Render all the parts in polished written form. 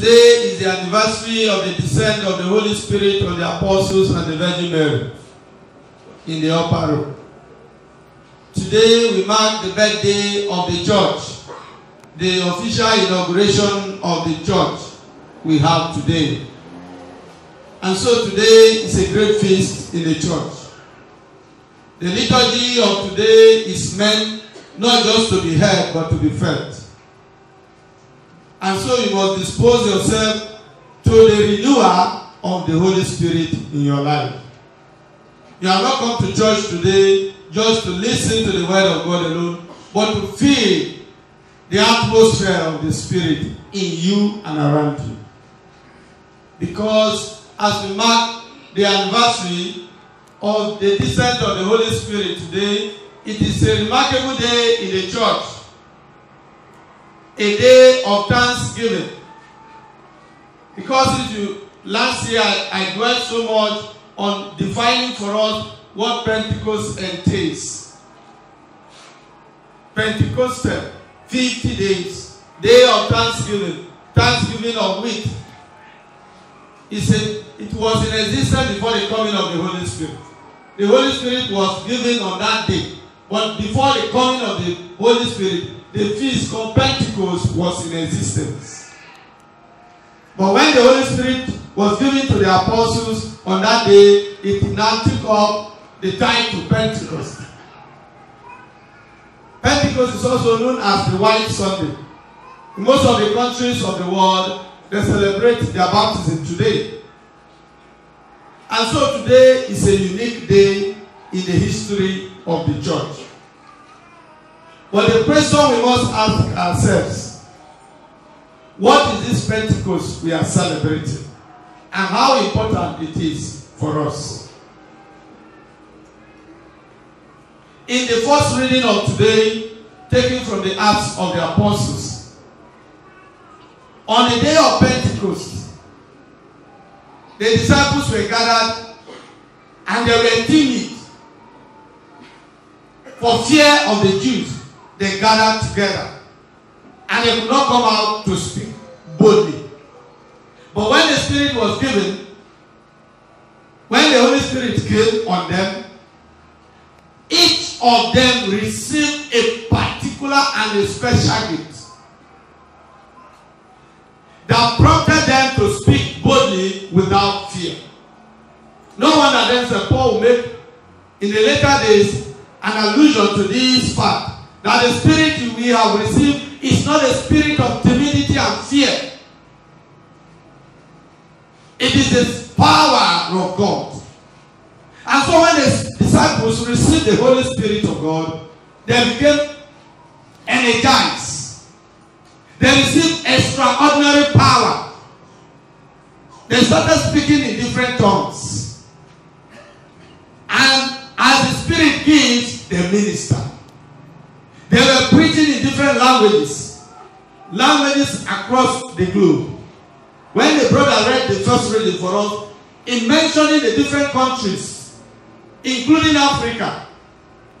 today is the anniversary of the descent of the Holy Spirit on the apostles and the Virgin Mary in the upper room. Today we mark the birthday of the church, the official inauguration of the church we have today. And so today is a great feast in the church. The liturgy of today is meant not just to be heard but to be felt. And so you must dispose yourself to the renewal of the Holy Spirit in your life. You have not come to church today just to listen to the word of God alone, but to feel the atmosphere of the Spirit in you and around you. Because as we mark the anniversary of the descent of the Holy Spirit today, it is a remarkable day in the church. A day of thanksgiving. Because last year I dwelt so much on defining for us what Pentecost entails. Pentecostal, 50 days, day of thanksgiving, thanksgiving of wheat. It was in existence before the coming of the Holy Spirit. The Holy Spirit was given on that day. But before the coming of the Holy Spirit, the feast called Pentecost was in existence. But when the Holy Spirit was given to the apostles on that day, it now took up the title Pentecost. Pentecost is also known as the White Sunday. In most of the countries of the world, they celebrate their baptism today. And so today is a unique day in the history of the church. But the question we must ask ourselves, what is this Pentecost we are celebrating? And how important it is for us? In the first reading of today, taken from the Acts of the Apostles, on the day of Pentecost, the disciples were gathered and they were timid. For fear of the Jews, they gathered together and they could not come out to speak boldly. But when the Spirit was given, when the Holy Spirit came on them, each of them received a particular and a special gift that prompted them to speak boldly without fear. No wonder then St. Paul will make in the later days an allusion to this fact, that the Spirit we have received is not a spirit of timidity and fear. It is the power of God. And so when the disciples received the Holy Spirit of God, they became energized. They received extraordinary power. They started speaking in different tongues. And as the Spirit gives, they minister. They were preaching in different languages across the globe. When the brother read the first reading for us, in mentioning the different countries, including Africa,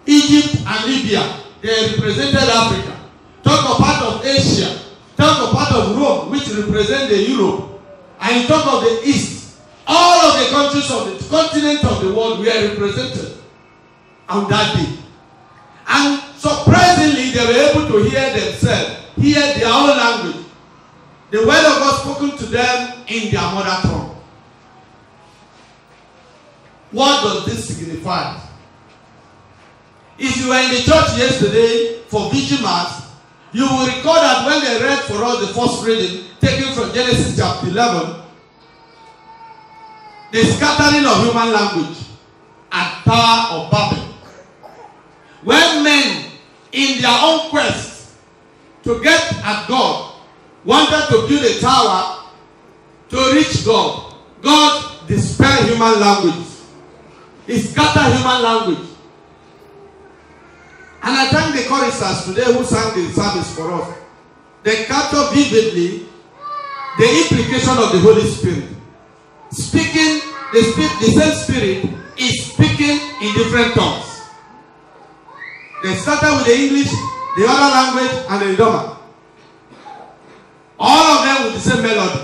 Egypt and Libya, they represented Africa. Talk of part of Asia, talk of part of Rome, which represent the Europe, and talk of the East. All of the countries of the continent of the world were represented on that day. And surprisingly, they were able to hear themselves, hear their own language. The word of God spoken to them in their mother tongue. What does this signify? If you were in the church yesterday for Vigil Mass, you will recall that when they read for us the first reading, taken from Genesis chapter 11, the scattering of human language at Tower of Babel. When men, in their own quest to get at God, wanted to build a tower to reach God, God dispelled human language. He scattered human language. And I thank the choristers today who sang the service for us. They capture vividly the implication of the Holy Spirit. Speaking, the same Spirit is speaking in different tongues. They started with the English, the other language, and the Idoma. All of them with the same melody.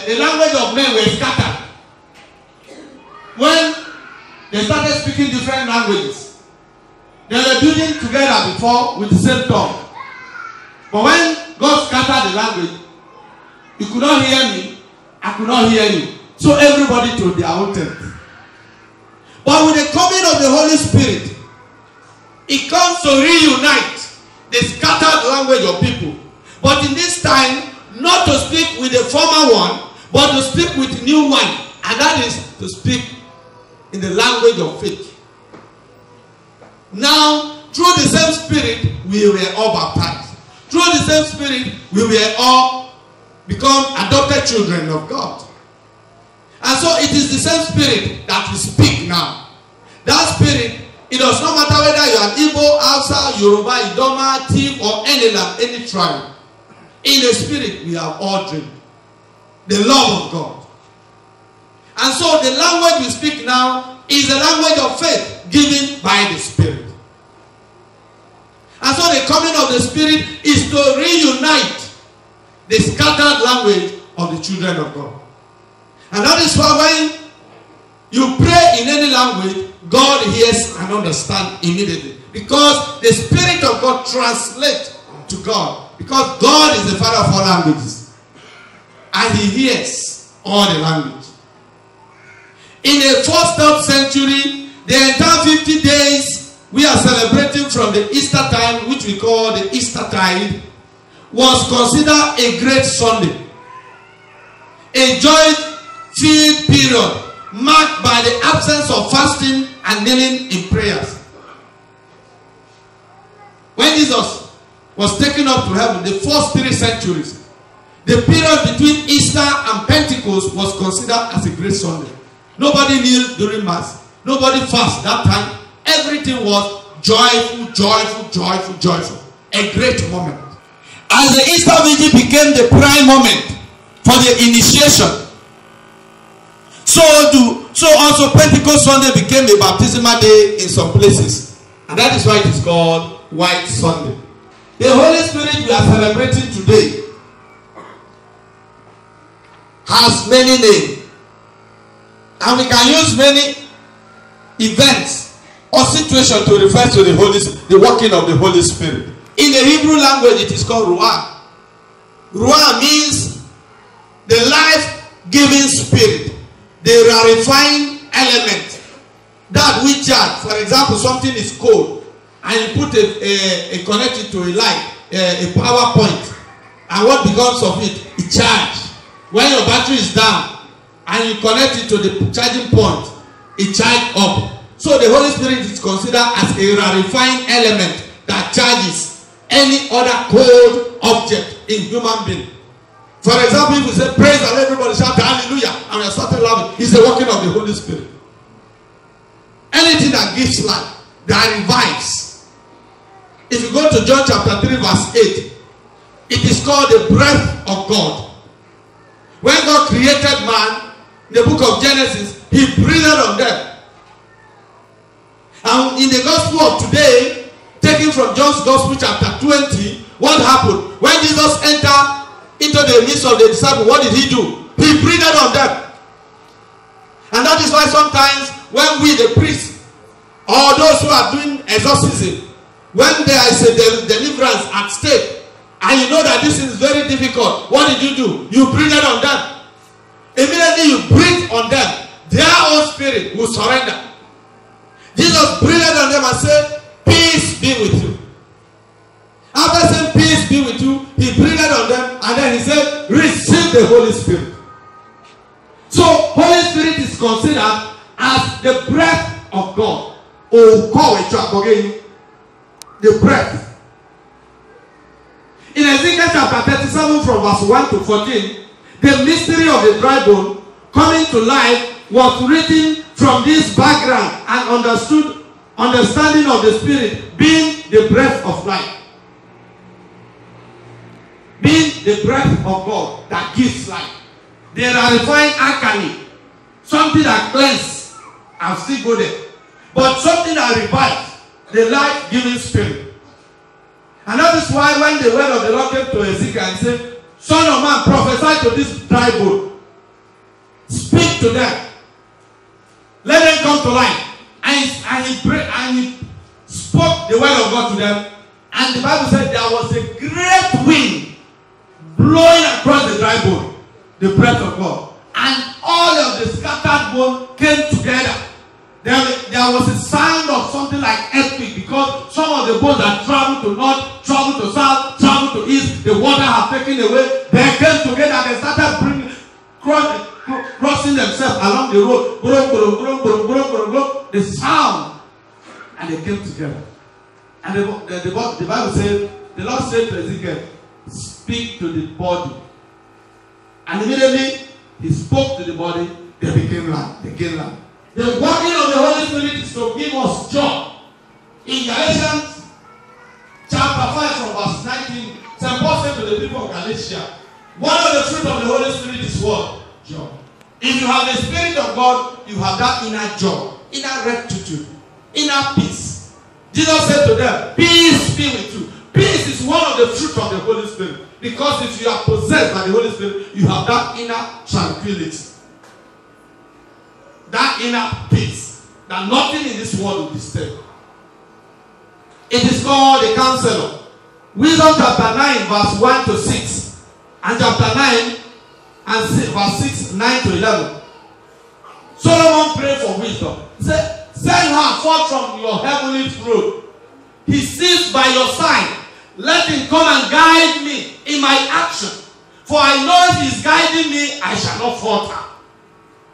the language of men were scattered. When they started speaking different languages, they were building together before with the same tongue. But when God scattered the language, you could not hear me, I could not hear you. So everybody to their own tent. But with the coming of the Holy Spirit, it comes to reunite the scattered language of people. But in this time, not to speak with the former one, but to speak with the new one. And that is to speak in the language of faith. Now, through the same Spirit, we were all baptized. Through the same Spirit, we were all become adopted children of God. And so it is the same Spirit that we speak now. That Spirit, it does not matter whether you are Igbo, Hausa, Yoruba, Idoma, Tiv, or any tribe. In the Spirit, we have all dreamed the love of God. And so the language we speak now is the language of faith given by the Spirit. And so the coming of the Spirit is to reunite the scattered language of the children of God. And that is why when you pray in any language, God hears and understands immediately. Because the Spirit of God translates to God. Because God is the Father of all languages. And He hears all the language. In the 1st, 3rd century, the entire 50 days we are celebrating from the Easter time, which we call the Easter tide, was considered a great Sunday. A joy-filled period marked by the absence of fasting and kneeling in prayers. When Jesus was taken up to heaven, the first 3 centuries, the period between Easter and Pentecost was considered as a great Sunday. Nobody kneeled during Mass. Nobody fasted that time. Everything was joyful, joyful, joyful, joyful. A great moment. As the Easter Vigil became the prime moment for the initiation, so also Pentecost Sunday became a baptismal day in some places. And that is why it is called White Sunday. The Holy Spirit we are celebrating today has many names. And we can use many events or situations to refer to the working of the Holy Spirit. In the Hebrew language, it is called Ruah. Ruah means the life-giving spirit, the rarefying element, that which charge. For example, something is cold, and you put a connect it to a light, a power point, and what becomes of it? It charges. When your battery is down, and you connect it to the charging point, it charges up. So the Holy Spirit is considered as a rarefying element that charges any other cold object in human being. For example, if we say praise and everybody shout hallelujah and we are starting laughing, it's the working of the Holy Spirit. Anything that gives life, that revives. If you go to John chapter 3 verse 8, it is called the breath of God. When God created man, in the book of Genesis, He breathed on them. And in the gospel of today, taken from John's Gospel chapter 20, what happened? When Jesus entered into the midst of the disciples, what did He do? He breathed on them. And that is why sometimes when we, the priests, or those who are doing exorcism, when there is a deliverance at stake, and you know that this is very difficult, what did you do? You breathed on them. Immediately you breathe on them, their own spirit will surrender. Jesus breathed on them and said, peace be with you. After saying peace be with you, He breathed on them and then He said, receive the Holy Spirit. So Holy Spirit is considered as the breath of God. The breath. In Ezekiel chapter 37 from verse 1 to 14, the mystery of the dry bone coming to life was written from this background and understanding of the Spirit being the breath of life. Being the breath of God that gives life. They are refined alchemy. Something that cleanses and still go there. But something that revives the life-giving Spirit. And that is why when the word of the Lord came to Ezekiel and said, Son of man, prophesy to this dry bone. speak to them. Let them come to life. And he spoke the word of God to them. And the Bible said there was a great wind blowing across the dry bone, the breath of God. And all of the scattered bone came together. There was a sound of something like earthquake, because some of the bones that traveled to north, traveled to south, traveled to east, the water had taken away. They came together. They started crossing themselves along the road. The sound, and they came together. And the Bible says, the Lord said to Ezekiel, speak to the body. And immediately he spoke to the body. They became land. They gained land. The working of the Holy Spirit is to give us joy. In Galatians chapter 5 from verse 19, St. Paul said to the people of Galatia, one of the fruit of the Holy Spirit is what? Joy. If you have the Spirit of God, you have that inner joy, inner rectitude, inner peace. Jesus said to them, peace be with you. Peace is one of the fruit of the Holy Spirit. Because if you are possessed by the Holy Spirit, you have that inner tranquility. That inner peace. That nothing in this world will disturb. It is called the Counselor. Wisdom chapter 9 verse 1 to 6. And chapter 9 and verse 6, 9 to 11. Solomon prayed for wisdom. He said, send her forth from your heavenly throne. He sits by your side. Let him come and guide me in my action. For I know if he is guiding me, I shall not falter.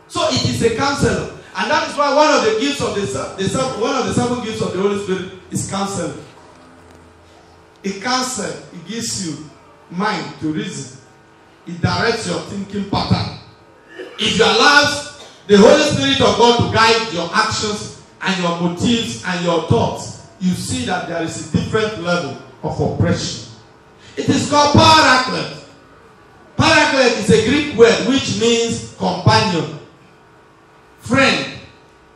So it is a counselor. And that is why one of the gifts of one of the 7 gifts of the Holy Spirit is counseling. It counsels, it gives you mind to reason. It directs your thinking pattern. If you allow the Holy Spirit of God to guide your actions and your motives and your thoughts, you see that there is a different level of oppression. It is called paraclete. Paraclete is a Greek word which means companion, friend,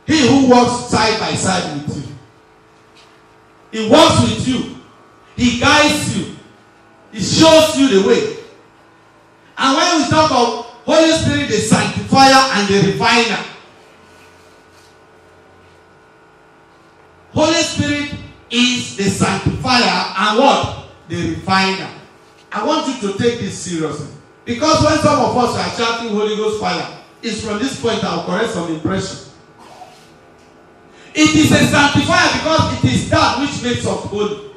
he who walks side by side with you. He walks with you. He guides you. He shows you the way. And when we talk of Holy Spirit, the sanctifier and the refiner, Holy Spirit is the sanctifier and what? The refiner. I want you to take this seriously. Because when some of us are shouting Holy Ghost fire, it's from this point I will correct some impression. It is a sanctifier because it is that which makes us holy.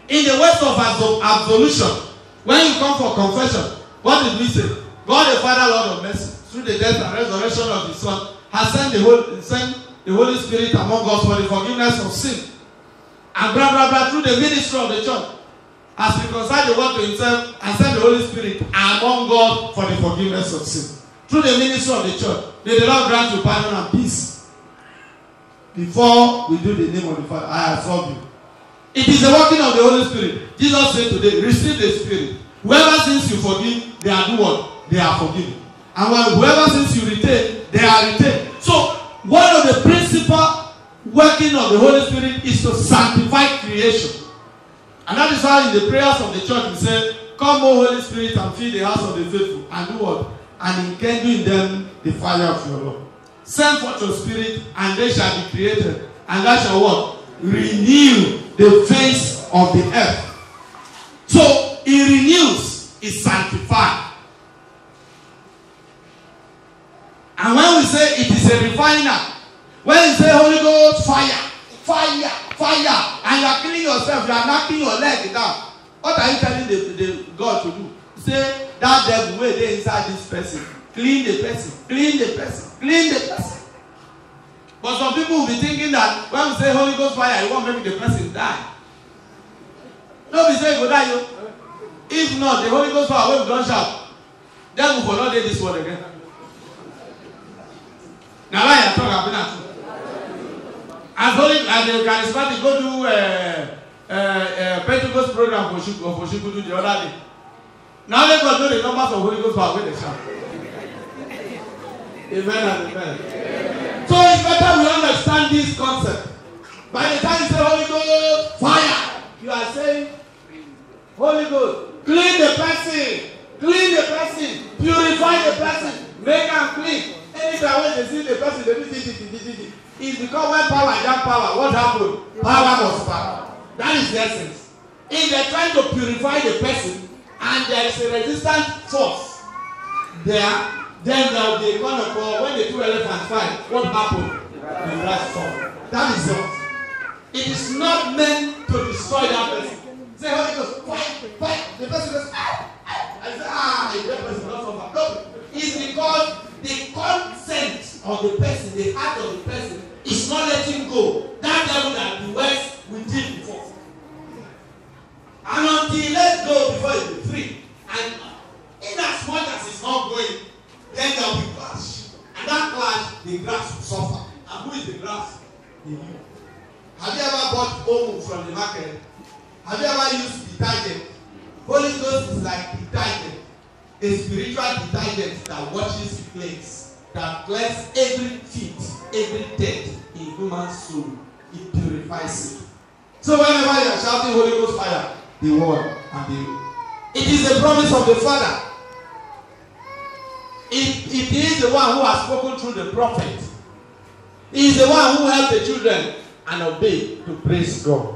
In the words of absolution, when you come for confession, what did we say? God the Father, Lord of mercy, through the death and resurrection of His Son, has sent the Holy Spirit among us for the forgiveness of sin. And blah, blah, blah, through the ministry of the church, has reconciled the world to Himself and sent the Holy Spirit among God for the forgiveness of sin. Through the ministry of the church, may the Lord grant you pardon and peace. Before we do the name of the Father, I have solved you. It is the working of the Holy Spirit. Jesus said today, receive the Spirit. Whoever sins you forgive, they are do what? They are forgiven. And whoever sins you retain, they are retained. So, one of the principal working of the Holy Spirit is to sanctify creation. And that is why in the prayers of the church we say, come, O Holy Spirit, and fill the house of the faithful. And do what? And enkindle in them the fire of your love. Send forth your Spirit, and they shall be created. And that shall what? Renew the face of the earth. So, it renews, it sanctifies. And when we say it is a refiner, when you say Holy Ghost, fire, fire, fire, and you are killing yourself, you are knocking your leg down, what are you telling the God to do? Say, that devil way there inside this person, clean the person, clean the person, clean the person. But some people will be thinking that when we say Holy Ghost fire, it won't make the person die. Nobody say go die, yo. If not, the Holy Ghost fire will don't shout. Devil will not do this word again. Now I am talking about it. As the charismatic go to Pentecost program for Shikudu the other day. Now they got to know the numbers of Holy Ghost power with the shout. Amen and amen. So it's better we understand this concept. By the time you say Holy Ghost fire, you are saying Holy Ghost, clean the person, purify the person. what happened? Power was power. That is the essence. If they're trying to purify the person and there is a resistant force there, then there will be a kind of when the two elephants fight, what happened? The grass fall. That is all. It is not meant to destroy that person. Say, Holy Ghost, fight. The person goes, I say, that person not from back. No, it's because the consent of the person, the heart of the person, is not letting go. That devil that dwells within before. And until he lets go before he be free. And in as much as it's not going, then there will be clash. And that clash, the grass will suffer. And who is the grass? You. Have you ever bought omo from the market? Have you ever used detergent? Holy Ghost is like detergent. A spiritual detergent that washes plates, that cleanses every filth, every dirt in human soul. It purifies it. So whenever you are shouting Holy Ghost fire, the word and the it is the promise of the Father. It is the one who has spoken through the prophet. He is the one who helped the children and obey to praise God.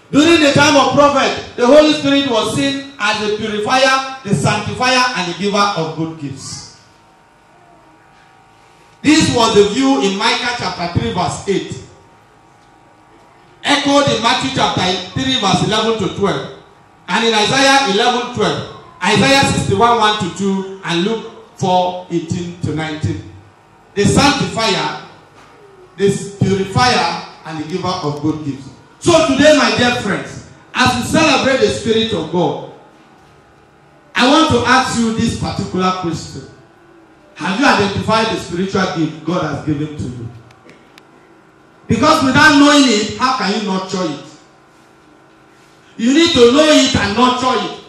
During the time of prophet, the Holy Spirit was seen as the purifier, the sanctifier, and the giver of good gifts. This was the view in Micah chapter 3 verse 8. Echoed in Matthew chapter 3 verse 11 to 12. And in Isaiah 11:12. Isaiah 61:1-2, and Luke 4:18-19. The sanctifier, the purifier, and the giver of good gifts. So today, my dear friends, as we celebrate the Spirit of God, I want to ask you this particular question. Have you identified the spiritual gift God has given to you? Because without knowing it, how can you nurture it? You need to know it and nurture it.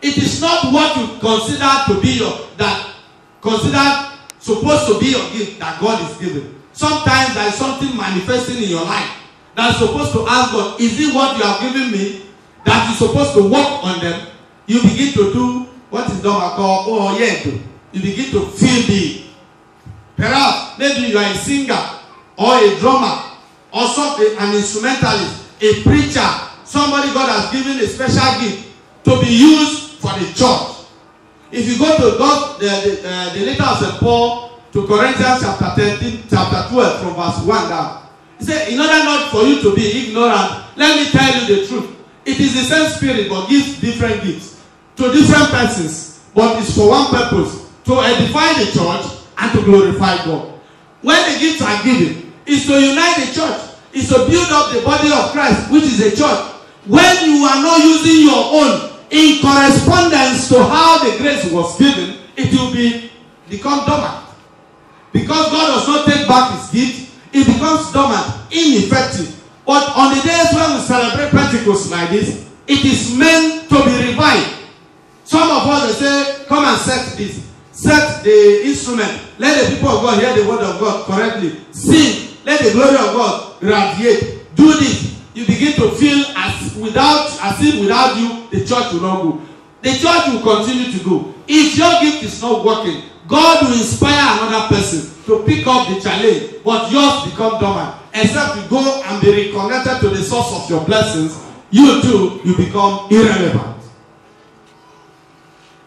It is not what you consider to be supposed to be your gift that God is giving. Sometimes there is something manifesting in your life that's supposed to ask God, is it what you have given me that you're supposed to work on them? You begin to do what is called you begin to feel the perhaps maybe you are a singer or a drummer or something, an instrumentalist, a preacher, somebody God has given a special gift to be used for the church. If you go to God, the letter of St. Paul to Corinthians chapter 13, chapter 12 from verse 1 down. He said, in order not for you to be ignorant, let me tell you the truth. It is the same spirit but gives different gifts to different persons, but it's for one purpose, to edify the church and to glorify God. When the gifts are given, it's to unite the church. It's to build up the body of Christ, which is a church. When you are not using your own in correspondence to how the grace was given, it will become dormant. Because God does not take back his gift, it becomes dormant, ineffective. But on the days when we celebrate Pentecost like this, it is meant to be revived. Some of us they say, come and set this. Set the instrument. Let the people of God hear the word of God correctly. Sing. Let the glory of God radiate. Do this. You begin to feel as if without you, the church will not go. The church will continue to go. If your gift is not working, God will inspire another person to pick up the challenge, but yours become dormant. Except you go and be reconnected to the source of your blessings, you too, you become irrelevant.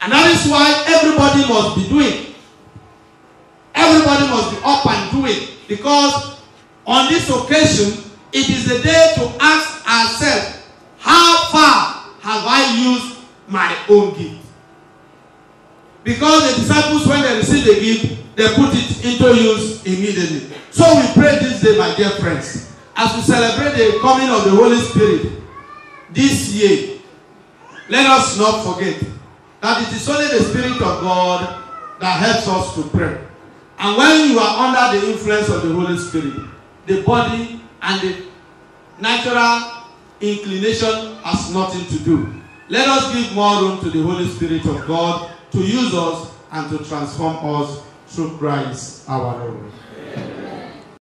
And that is why everybody must be doing. Everybody must be up and doing. Because on this occasion, it is the day to ask ourselves, how far have I used my own gift? Because the disciples, when they receive the gift, they put it into use immediately. So we pray this day, my dear friends, as we celebrate the coming of the Holy Spirit this year, let us not forget that it is only the Spirit of God that helps us to pray. And when you are under the influence of the Holy Spirit, the body and the natural inclination has nothing to do. Let us give more room to the Holy Spirit of God to use us and to transform us through Christ our Lord.